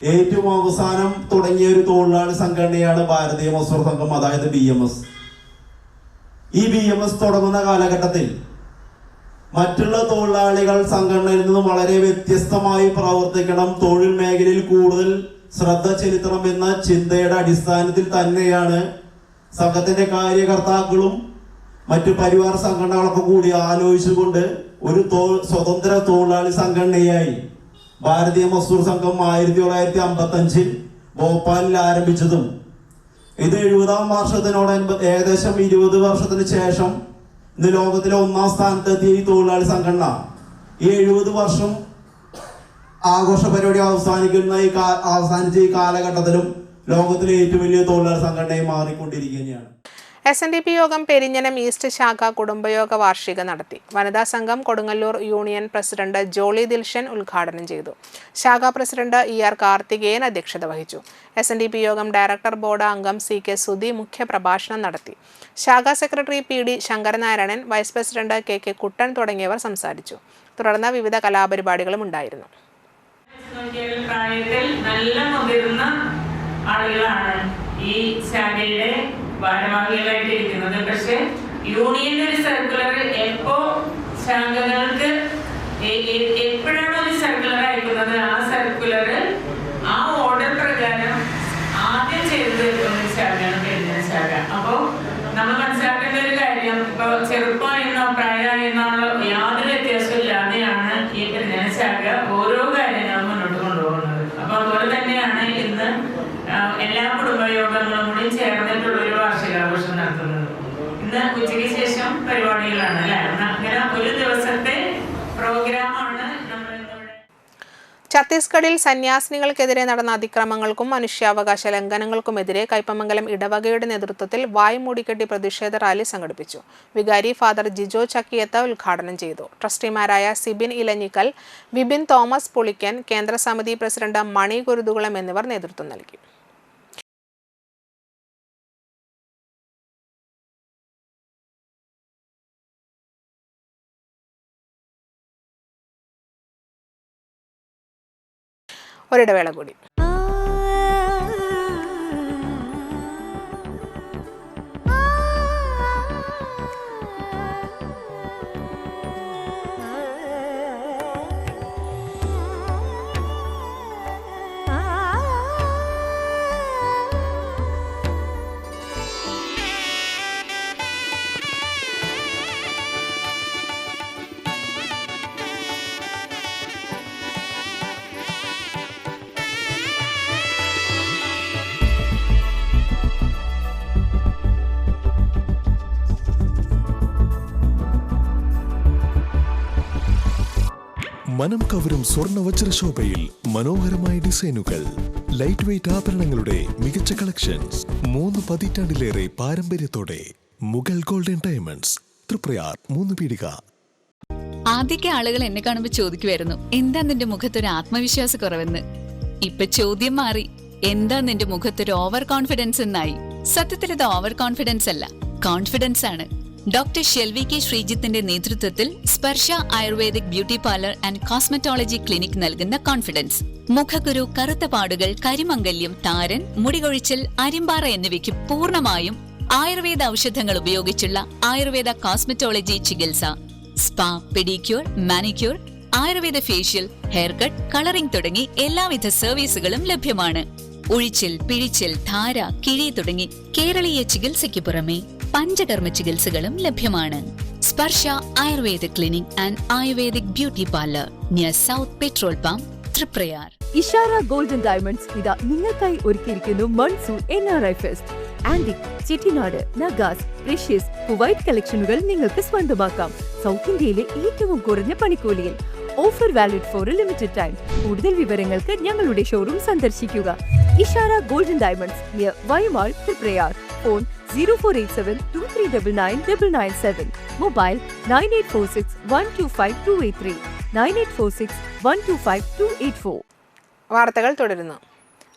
ഏറ്റവും അവസാനം തുടങ്ങിയ ഒരു തൊഴിലാളി സംഘടനയാണ് ഭാരതീയ മസ്ദൂർ സംഘം, അതായത് BMS. ഈ BMS തുടങ്ങുന്ന കാലഘട്ടത്തിൽ മറ്റുള്ള തൊഴിലാളികൾ സംഘടനയിൽ നിന്നും വളരെ വ്യത്യസ്തമായി പ്രവർത്തിക്കണം, തൊഴിൽ മേഖലയിൽ കൂടുതൽ ശ്രദ്ധ ചെലുത്തണം എന്ന ചിന്തയുടെ അടിസ്ഥാനത്തിൽ തന്നെയാണ് സംഘത്തിന്റെ കാര്യകർത്താക്കളും മറ്റു പരിവാർ സംഘടനകളൊക്കെ കൂടി ആലോചിച്ചുകൊണ്ട് ഒരു സ്വതന്ത്ര തൊഴിലാളി സംഘടനയായി ഭാരതീയ മസ്ദൂർ സംഘം 1955 ഭോപ്പാലിൽ ആരംഭിച്ചതും ഇത് 70ാം വർഷത്തിനോടനുബന്ധ ഏകദേശം 20 വർഷത്തിന് ശേഷം ഇന്ന് ലോകത്തിലെ 1ാം സ്ഥാനത്തെത്തിയ ഈ തൊഴിലാളി സംഘടന ഈ 70 വർഷം ആഘോഷ പരിപാടി അവസാനിച്ച ഈ കാലഘട്ടത്തിലും ലോകത്തിലെ ഏറ്റവും വലിയ തൊഴിലാളി സംഘടനയായി മാറിക്കൊണ്ടിരിക്കുകയാണ്. SNDP യോഗം പെരിഞ്ഞനം ഈസ്റ്റ് ശാഖ കുടുംബയോഗ വാർഷിക നടത്തി. വനിതാ സംഘം കൊടുങ്ങല്ലൂർ യൂണിയൻ പ്രസിഡന്റ് ജോളി ദിൽഷൻ ഉദ്ഘാടനം ചെയ്തു. ശാഖാ പ്രസിഡന്റ് ER കാർത്തികേയൻ അധ്യക്ഷത വഹിച്ചു. SNDP യോഗം ഡയറക്ടർ ബോർഡ് അംഗം CK സുധി മുഖ്യപ്രഭാഷണം നടത്തി. ശാഖാ secretary PD Sankaranarayanan, vice president KK Kuttan തുടങ്ങിയവർ സംസാരിച്ചു. തുടർന്ന് വിവിധ കലാപരിപാടികളും ഉണ്ടായിരുന്നു. പ്രായത്തിൽ നല്ല മുതിർന്ന ആളുകളാണ് ഈ ശാഖയുടെ ഭാരവാഹികളായിട്ട് ഇരിക്കുന്നത്. പക്ഷെ യൂണിയന്റെ ഒരു സർക്കുലർ എപ്പോ ശാഖകൾക്ക് എപ്പോഴാണ് ഒരു സർക്കുലർ അയക്കുന്നത് ആ സർക്കുലർ ആ ഓർഡർ പ്രകാരം ആദ്യം ചെയ്തു തീർക്കുന്ന ശാഖയാണ് പെരിഞ്ഞന ശാഖ. അപ്പോൾ നമ്മൾ മനസ്സിലാക്കേണ്ട ഒരു കാര്യം, ഇപ്പൊ ചെറുപ്പമായിരുന്നോ പ്രായമായിരുന്നോ യാതൊരു വ്യത്യാസവും ഇല്ലാതെയാണ് ഈ പെരിഞ്ഞന ശാഖ ഓരോ കാര്യങ്ങളും മുന്നോട്ട് കൊണ്ടുപോകുന്നത്. അപ്പൊ അതുപോലെ തന്നെയാണ് ഇന്ന് എല്ലാ കുടുംബയോഗങ്ങളും കൂടി ചേർന്നിട്ടുള്ള ഒരു വാർഷികാഘോഷം നടത്തുന്നത്. ഇന്ന് ഉച്ചയ്ക്ക് ശേഷം പരിപാടികളാണ് അല്ലെ, അങ്ങനെ ഒരു ദിവസത്തെ പ്രോഗ്രാമാണ്. ഛത്തീസ്ഗഡിൽ സന്യാസിനികൾക്കെതിരെ നടന്ന അതിക്രമങ്ങൾക്കും മനുഷ്യാവകാശ ലംഘനങ്ങൾക്കുമെതിരെ കയ്പമംഗലം ഇടവകയുടെ നേതൃത്വത്തിൽ വായ് മൂടിക്കെട്ടി പ്രതിഷേധ റാലി സംഘടിപ്പിച്ചു. വികാരി ഫാദർ ജിജോ ചക്കിയത്ത് ഉദ്ഘാടനം ചെയ്തു. ട്രസ്റ്റിമാരായ സിബിൻ ഇലഞ്ഞിക്കൽ, വിപിൻ തോമസ് പുളിക്കൻ, കേന്ദ്ര സമിതി പ്രസിഡന്റ് മണി കുരുതുകുളം എന്നിവർ നേതൃത്വം നൽകി. ഒരിടവേള കൂടി. മനം കവരും സ്വർണ്ണ വജ്രശോഭയിൽ മനോഹരമായ ഡിസൈനുകൾ, ലൈറ്റ് വെയ്റ്റ് ആഭരണങ്ങളുടെ മികച്ച കളക്ഷൻസ്, 3 പതിറ്റാണ്ടിലേറെ പാരമ്പര്യത്തോടെ മുഗൾ ഗോൾഡൻ ഡയമണ്ട്സ്, തൃപ്രയാർ 3 പീടിക. ആദ്യമൊക്കെ ആളുകൾ എന്നെ കാണുമ്പോൾ ചോദിക്കുമായിരുന്നു, എന്താ നിന്റെ മുഖത്തൊരു ആത്മവിശ്വാസ കുറവെന്ന്. ഇപ്പൊ ചോദ്യം മാറി, എന്താ നിന്റെ മുഖത്തൊരു ഓവർ കോൺഫിഡൻസ് എന്നായി. സത്യത്തിൽ ഇത് ഓവർ കോൺഫിഡൻസ് അല്ല, കോൺഫിഡൻസ് ആണ്. ഡോക്ടർ ഷെൽവി കെ ശ്രീജിത്തിന്റെ നേതൃത്വത്തിൽ Sparsha ayurvedic beauty parlour and cosmetology clinic നൽകുന്ന കോൺഫിഡൻസ്. മുഖക്കുരു, കറുത്ത പാടുകൾ, കരിമംഗല്യം, താരൻ, മുടികൊഴിച്ചിൽ, അരിമ്പാറ എന്നിവയ്ക്ക് പൂർണ്ണമായും ആയുർവേദ ഔഷധങ്ങൾ ഉപയോഗിച്ചുള്ള ആയുർവേദ കോസ്മെറ്റോളജി ചികിത്സ. Spa, pedicure, manicure, Ayurveda facial, hair cut, colouring തുടങ്ങി എല്ലാവിധ സർവീസുകളും ലഭ്യമാണ്. ഉഴിച്ചിൽ, പിഴിച്ചിൽ, ധാര, കിഴി തുടങ്ങി കേരളീയ ചികിത്സയ്ക്ക് പുറമെ പഞ്ചകർമ്മ ചികിത്സകളും ലഭ്യമാണ്. Sparsha Ayurveda clinic and ayurvedic beauty parlour near south petrol pump, Triprayar. Ishara golden diamonds ഇതാ നിങ്ങൾക്കായി ഒരുക്കിയിരിക്കുന്നു monsoon NRI fest. Antique, Chettinad, Nagas, precious, Kuwait കളക്ഷനുകൾ നിങ്ങൾക്ക് സ്വന്തമാക്കാം. സൗത്ത് ഇന്ത്യയിലെ ഏറ്റവും കുറഞ്ഞ പണിക്കൂലിയിൽ. Offer valid for a limited time. കൂടുതൽ വിവരങ്ങൾക്ക് ഞങ്ങളുടെ ഷോറൂം സന്ദർശിക്കുക. Ishara golden diamonds near Y Mall, Triprayar. Phone 0487239997. Mobile 9846125283, 9846125284. വാർത്തകൾ തുടരുന്നു.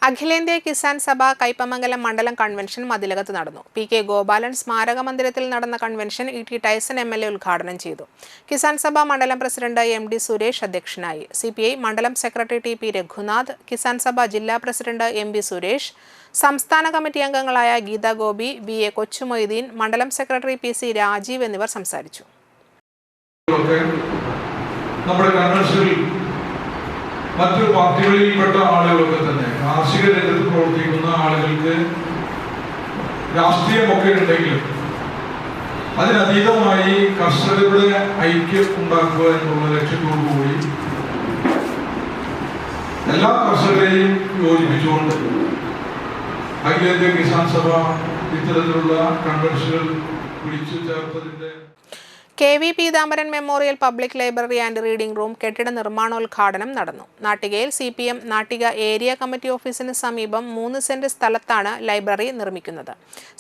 അഖിലേന്ത്യാ കിസാൻ സഭ കയ്പമംഗലം മണ്ഡലം കൺവെൻഷൻ മതിലകത്ത് നടന്നു. PK ഗോപാലൻ സ്മാരക മന്ദിരത്തിൽ നടന്ന കൺവെൻഷൻ ET ടൈസൺ MLA ഉദ്ഘാടനം ചെയ്തു. കിസാൻ സഭ മണ്ഡലം പ്രസിഡന്റ് MD സുരേഷ് അധ്യക്ഷനായി. CPI മണ്ഡലം സെക്രട്ടറി TP രഘുനാഥ്, കിസാൻ സഭ ജില്ലാ പ്രസിഡന്റ് MB സുരേഷ്, സംസ്ഥാന കമ്മിറ്റി അംഗങ്ങളായ ഗീത ഗോപി, BA കൊച്ചുമൊയ്തീൻ, മണ്ഡലം സെക്രട്ടറി PC രാജീവ് എന്നിവർ സംസാരിച്ചു. മറ്റു പാർട്ടികളിൽപ്പെട്ട ആളുകളൊക്കെ തന്നെ കാർഷിക രംഗത്ത് പ്രവർത്തിക്കുന്ന ആളുകൾക്ക് രാഷ്ട്രീയമൊക്കെ ഉണ്ടെങ്കിലും അതിനതീതമായി കർഷകരുടെ ഐക്യം ഉണ്ടാക്കുക എന്നുള്ള ലക്ഷ്യത്തോടുകൂടി എല്ലാ കർഷകരെയും യോജിപ്പിച്ചുകൊണ്ട് അഖിലേന്ത്യാ കിസാൻ സഭ ഇത്തരത്തിലുള്ള കൺവെൻഷനുകൾ വിളിച്ചു ചേർത്തതിന്റെ KV Peethambaran memorial public library and reading room കെട്ടിട നിർമ്മാണോദ്ഘാടനം നടന്നു. നാട്ടികയിൽ CPM നാട്ടിക ഏരിയ കമ്മിറ്റി ഓഫീസിന് സമീപം 3 സെന്റ് സ്ഥലത്താണ് ലൈബ്രറി നിർമ്മിക്കുന്നത്.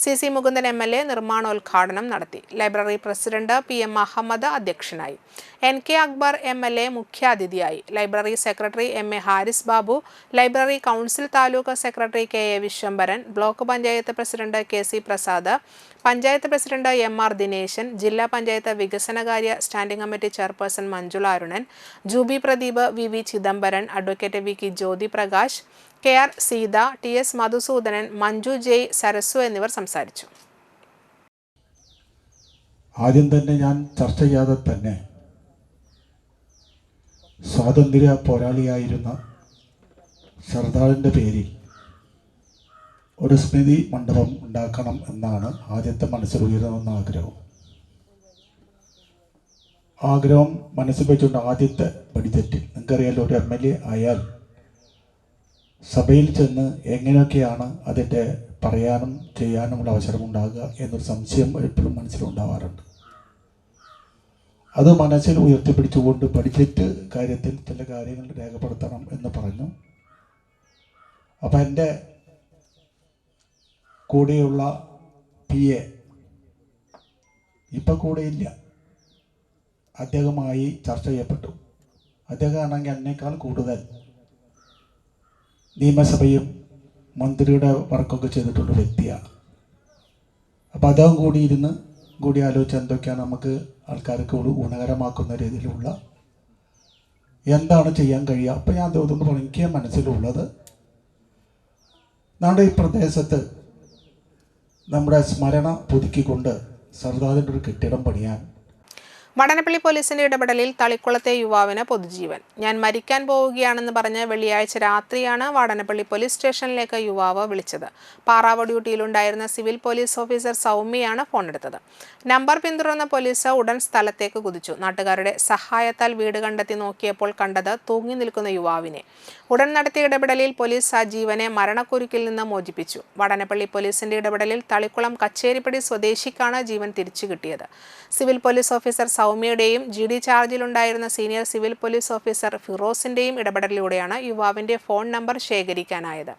CC മുകുന്ദൻ MLA നിർമ്മാണോദ്ഘാടനം നടത്തി. ലൈബ്രറി പ്രസിഡന്റ് PM അഹമ്മദ് അധ്യക്ഷനായി. NK അക്ബർ MLA മുഖ്യാതിഥിയായി. Library secretary MA Haris Babu, library council taluk secretary KA Viswambharan, block panchayat president KC Prasad, panchayat president MR Dineshan, ജില്ലാ പഞ്ചായത്ത് വികസനകാര്യ standing committee chairperson Manjula Arunan, Jubi Pradeep, VV Chidambaran, advocate VK Jyothi Prakash, KR Seetha, TS Madhusoodanan, Manju Jay, Sarasu എന്നിവർ സംസാരിച്ചു. ആദ്യം തന്നെ ഞാൻ ചർച്ച ചെയ്യാതെ തന്നെ സ്വാതന്ത്ര്യ പോരാളിയായിരുന്ന സർദാറിൻ്റെ പേരിൽ ഒരു സ്മൃതി മണ്ഡപം ഉണ്ടാക്കണം എന്നാണ് ആദ്യത്തെ മനസ്സിൽ ഉയർന്ന ആഗ്രഹം മനസ്സിൽ വെച്ചുകൊണ്ട് ആദ്യത്തെ ബഡ്ജറ്റിൽ നിങ്ങൾക്കറിയാലോ, ഒരു MLA ആയാൽ സഭയിൽ ചെന്ന് എങ്ങനെയൊക്കെയാണ് അതിൻ്റെ പറയാനും ചെയ്യാനുമുള്ള അവസരമുണ്ടാകുക എന്നൊരു സംശയം എപ്പോഴും മനസ്സിലുണ്ടാവാറുണ്ട്. അത് മനസ്സിൽ ഉയർത്തിപ്പിടിച്ചുകൊണ്ട് ബഡ്ജറ്റ് കാര്യത്തിൽ ചില കാര്യങ്ങൾ രേഖപ്പെടുത്തണം എന്ന് പറഞ്ഞു. അപ്പം എൻ്റെ കൂടെയുള്ള PA ഇപ്പം കൂടെയില്ല, അദ്ദേഹമായി ചർച്ച ചെയ്യപ്പെട്ടു. അദ്ദേഹമാണെങ്കിൽ എന്നേക്കാൾ കൂടുതൽ നിയമസഭയും മന്ത്രിയുടെ വർക്കൊക്കെ ചെയ്തിട്ടുള്ള വ്യക്തിയാണ്. അപ്പോൾ അദ്ദേഹം കൂടി ആലോചിച്ച് എന്തൊക്കെയാണ് നമുക്ക് ആൾക്കാർക്ക് ഗുണകരമാക്കുന്ന രീതിയിലുള്ള എന്താണ് ചെയ്യാൻ കഴിയുക. അപ്പോൾ ഞാൻ അതുകൊണ്ട് പറഞ്ഞു, എനിക്ക് മനസ്സിലുള്ളത് നമ്മുടെ ഈ പ്രദേശത്ത് നമ്മുടെ സ്മരണ പുതുക്കിക്കൊണ്ട് സർദാറിൻ്റെ ഒരു കെട്ടിടം പണിയാൻ. വടനപ്പള്ളി പോലീസിന്റെ ഇടപെടലിൽ തളിക്കുളത്തെ യുവാവിന് പൊതുജീവൻ. ഞാൻ മരിക്കാൻ പോവുകയാണെന്ന് പറഞ്ഞ് വെള്ളിയാഴ്ച രാത്രിയാണ് വടനപ്പള്ളി പോലീസ് സ്റ്റേഷനിലേക്ക് യുവാവ് വിളിച്ചത്. പാറാവ് ഡ്യൂട്ടിയിലുണ്ടായിരുന്ന സിവിൽ പോലീസ് ഓഫീസർ സൗമ്യയാണ് ഫോണെടുത്തത്. നമ്പർ പിന്തുടർന്ന പോലീസ് ഉടൻ സ്ഥലത്തേക്ക് കുതിച്ചു. നാട്ടുകാരുടെ സഹായത്താൽ വീട് കണ്ടെത്തി നോക്കിയപ്പോൾ കണ്ടത് തൂങ്ങി നിൽക്കുന്ന യുവാവിനെ. ഉടൻ നടത്തിയ ഇടപെടലിൽ പോലീസ് ആ ജീവനെ മരണക്കുരുക്കിൽ നിന്ന് മോചിപ്പിച്ചു. വടനപ്പള്ളി പോലീസിന്റെ ഇടപെടലിൽ തളിക്കുളം കച്ചേരിപ്പടി സ്വദേശിക്കാണ് ജീവൻ തിരിച്ചു കിട്ടിയത്. സിവിൽ പോലീസ് ഓഫീസർ സൗമ്യയുടെയും GD ചാർജിലുണ്ടായിരുന്ന സീനിയർ സിവിൽ പോലീസ് ഓഫീസർ ഫിറോസിന്റെയും ഇടപെടലിലൂടെയാണ് യുവാവിന്റെ ഫോൺ നമ്പർ ശേഖരിക്കാനായത്.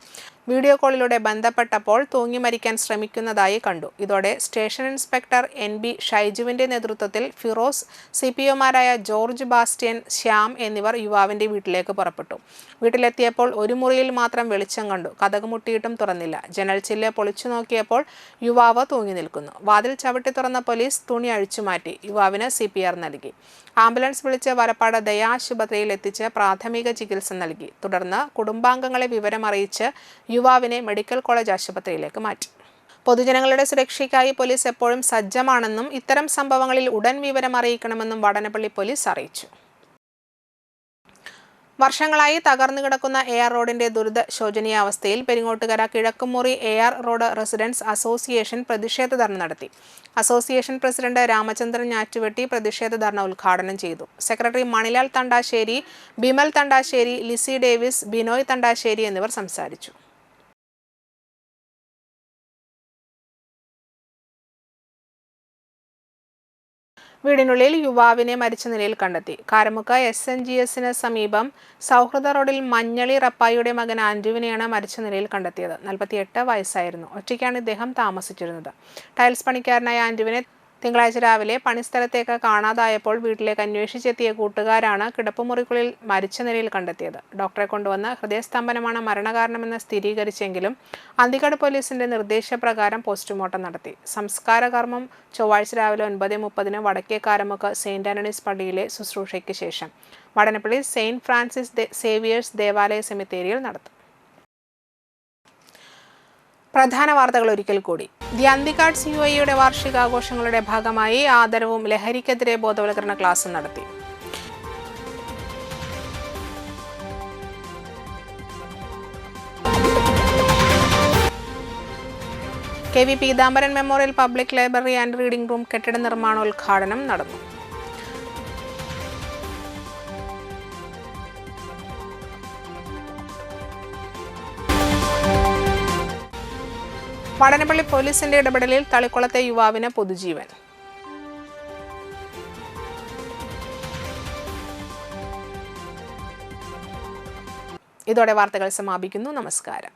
വീഡിയോ കോളിലൂടെ ബന്ധപ്പെട്ടപ്പോൾ തൂങ്ങി മരിക്കാൻ ശ്രമിക്കുന്നതായി കണ്ടു. ഇതോടെ സ്റ്റേഷൻ ഇൻസ്പെക്ടർ NB ഷൈജുവിന്റെ നേതൃത്വത്തിൽ ഫിറോസ്, CPOമാരായ ജോർജ് ബാസ്റ്റ്യൻ, ശ്യാം എന്നിവർ യുവാവിന്റെ വീട്ടിലേക്ക് പുറപ്പെട്ടു. വീട്ടിലെത്തിയപ്പോൾ ഒരു മുറിയിൽ മാത്രം വെളിച്ചം കണ്ടു. കതക് മുട്ടിയിട്ടും തുറന്നില്ല. ജനൽ ചില്ല് പൊളിച്ചു നോക്കിയപ്പോൾ യുവാവ് തൂങ്ങി നിൽക്കുന്നു. വാതിൽ ചവിട്ടി തുറന്ന പോലീസ് തുണി അഴിച്ചുമാറ്റി. യുവാവിന് CPR നൽകി. ആംബുലൻസ് വിളിച്ച് വലപ്പാട് ദയാ ആശുപത്രിയിൽ എത്തിച്ച് പ്രാഥമിക ചികിത്സ നൽകി. തുടർന്ന് കുടുംബാംഗങ്ങളെ വിവരമറിയിച്ച് യുവാവിനെ മെഡിക്കൽ കോളേജ് ആശുപത്രിയിലേക്ക് മാറ്റി. പൊതുജനങ്ങളുടെ സുരക്ഷയ്ക്കായി പോലീസ് എപ്പോഴും സജ്ജമാണെന്നും ഇത്തരം സംഭവങ്ങളിൽ ഉടൻ വിവരം അറിയിക്കണമെന്നും വടനപ്പള്ളി പോലീസ് അറിയിച്ചു. വർഷങ്ങളായി തകർന്നു കിടക്കുന്ന AR റോഡിന്റെ ദുരിത ശോചനീയാവസ്ഥയിൽ Peringottukara Kizhakkumuri AR road residents association പ്രതിഷേധ ധർണ നടത്തി. അസോസിയേഷൻ പ്രസിഡന്റ് രാമചന്ദ്രൻ ഞാറ്റുവെട്ടി പ്രതിഷേധ ധർണ ഉദ്ഘാടനം ചെയ്തു. സെക്രട്ടറി മണിലാൽ തണ്ടാശ്ശേരി, ബിമൽ തണ്ടാശ്ശേരി, ലിസി ഡേവിസ്, ബിനോയ് തണ്ടാശ്ശേരി എന്നിവർ സംസാരിച്ചു. വീടിനുള്ളിൽ യുവാവിനെ മരിച്ച നിലയിൽ കണ്ടെത്തി. കാരമുക്ക് SNGSന് സമീപം സൗഹൃദ റോഡിൽ മഞ്ഞളി റപ്പായിയുടെ മകൻ ആൻഡ്രുവിനെയാണ് മരിച്ച നിലയിൽ കണ്ടെത്തിയത്. 48 വയസ്സായിരുന്നു. ഒറ്റയ്ക്കാണ് ഇദ്ദേഹം താമസിച്ചിരുന്നത്. ടൈൽസ് പണിക്കാരനായ ആൻഡ്രുവിനെ തിങ്കളാഴ്ച രാവിലെ പണിസ്ഥലത്തേക്ക് കാണാതായപ്പോൾ വീട്ടിലേക്ക് അന്വേഷിച്ചെത്തിയ കൂട്ടുകാരാണ് കിടപ്പുമുറിക്കുള്ളിൽ മരിച്ച നിലയിൽ കണ്ടെത്തിയത്. ഡോക്ടറെ കൊണ്ടുവന്ന് ഹൃദയസ്തംഭനമാണ് മരണകാരണമെന്ന് സ്ഥിരീകരിച്ചെങ്കിലും അന്തിക്കാട് പോലീസിന്റെ നിർദ്ദേശപ്രകാരം പോസ്റ്റ്മോർട്ടം നടത്തി. സംസ്കാര കർമ്മം ചൊവ്വാഴ്ച രാവിലെ 9:30 വടക്കേ കാരമുക്ക് സെയിന്റ് ആന്റണീസ് പള്ളിയിലെ ശുശ്രൂഷയ്ക്ക് ശേഷം വടനപ്പള്ളി സെയിന്റ് ഫ്രാൻസിസ് സേവിയേഴ്സ് ദേവാലയ സെമിത്തേരിയിൽ നടത്തും. പ്രധാന വാർത്തകൾ ഒരിക്കൽ കൂടി. ദി അന്തിക്കാട് CUIയുടെ വാർഷികാഘോഷങ്ങളുടെ ഭാഗമായി ആദരവും ലഹരിക്കെതിരെ ബോധവൽക്കരണ ക്ലാസും നടത്തി. KV Peethambaran memorial public library and reading room കെട്ടിട നിർമ്മാണോദ്ഘാടനം നടന്നു. വടനപ്പള്ളി പോലീസിന്റെ ഇടപെടലിൽ തളിക്കുളത്തെ യുവാവിന് പൊതുജീവൻ. ഇതോടെ വാർത്തകൾ സമാപിക്കുന്നു. നമസ്കാരം.